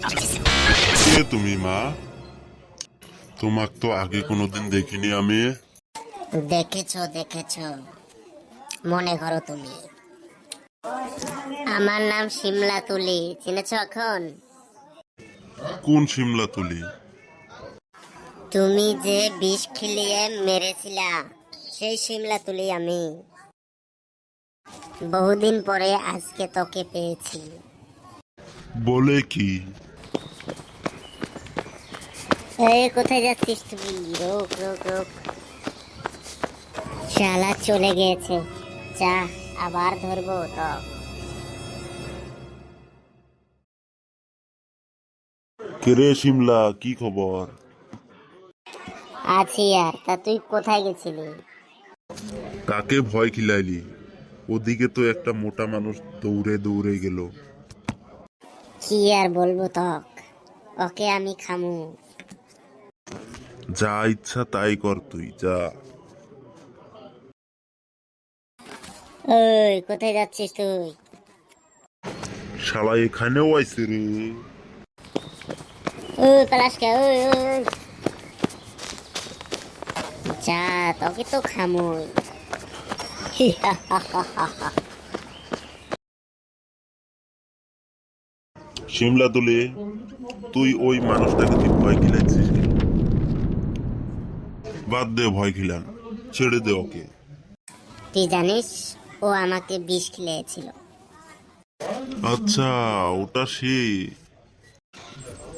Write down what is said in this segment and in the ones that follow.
কে তুমি মা? তোমাক তো আগে কোনোদিন দেখিনি আমি। দেখেছো মনে করো তুমি। আমার নাম শিমলা তুলি, চিনেছো এখন? কোন শিমলা তুলি? তুমি যে বিষ খিলিয়ে মেরেছিলা সেই শিমলা তুলি আমি। বহুদিন পরে আজকে তোকে পেয়েছি। বলে কি? এই কোথায় যাচ্ছিস তুই? রোক রোক রোক, শালা চলে গিয়েছে। যা, আবার ধরবো তো। কে শিমলা, কি খবর? আছি আর, তা তুই কোথায় গেছিলি? কাকে ভয় খিলাইলি? ওদিকে তো একটা মোটা মানুষ দৌড়ে দৌড়ে গেল। কি আর বলবো তক, ওকে আমি খামু। যা ইচ্ছা তাই কর, তুই যা। ওই কোথায় যাচ্ছিস তুই? শালা এখানেও আইছে রে। ওই পলাশকে, ওই ওই ওই। যা, তোকে তো খামুই। শিমলা তুলি, তুই ওই মানুষটাকে তুই ভয় খিলাইছিস কেন? বাদ দে ভয় খিলান, ছেড়ে দে ওকে। তুই জানিস ও আমাকে বিষ খিলিয়েছিল। আচ্ছা, ওটা সে।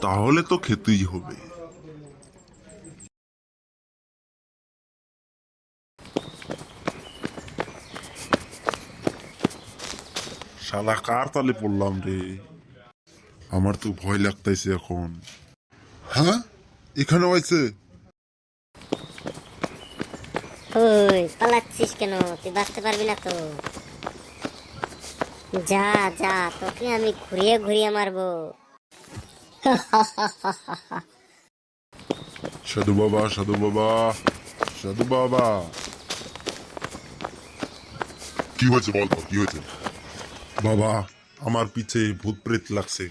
তাহলে তো খেতেই হবে। শালা কার তালে পড়লাম রে। আমার তো ভয় লাগতেছে এখন। হ্যাঁ, এখানে হয়েছে। ওই পালাচ্ছিস কেন? তুই বাঁচতে পারবি না তো। যা যা, তোকে আমি ঘুরিয়ে ঘুরিয়ে মারবো। সাধু বাবা, সাধু বাবা, সাধু বাবা। কি হয়েছে বল তো, কি হয়েছে? বাবা, আমার পিছে ভূত প্রেত লাগছে।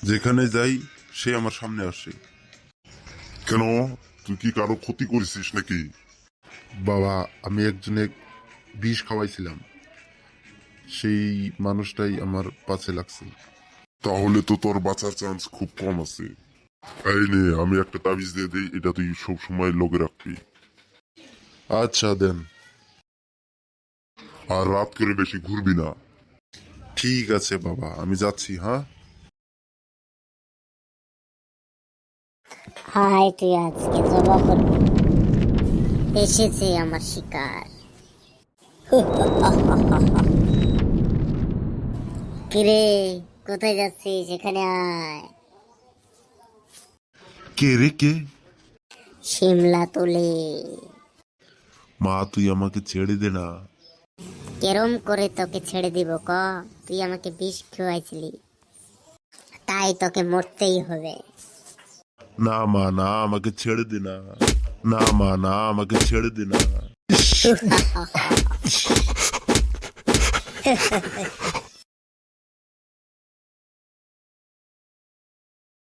যেখানে যাই সে আমার সামনে আসে। কেন, তুই কি কারো ক্ষতি করেছিস নাকি? বাবা, আমি একজনে বিষ খাওয়াইছিলাম, সেই মানুষটাই আমার পাশে লাগছে। তাহলে তো তোর বাঁচার চান্স খুব কম আছে। এই নে, আমি একটা তাবিজ দিয়ে দিই, এটা তুই সব সময় লগে রাখবি। আচ্ছা দেন। আর রাত করে বেশি ঘুরবি না। ঠিক আছে বাবা, আমি যাচ্ছি। হ্যাঁ, হাই, তুই আজকে জবা করবি। এসেছে আমার শিকার। কিরে, কোথায় যাচ্ছিস? এখানে আয়। কে রে কে? শিমলা তুলি। মা, তুই আমাকে ছেড়ে দে না। কেরম করে তোকে ছেড়ে দিব ক? তুই আমাকে বিষ খাওয়াইছিলি, তাই তোকে মরতেই হবে। না মা, না, আমাকে ছেড়ে দে না। না মা, না, আমাকে ছেড়ে দে না।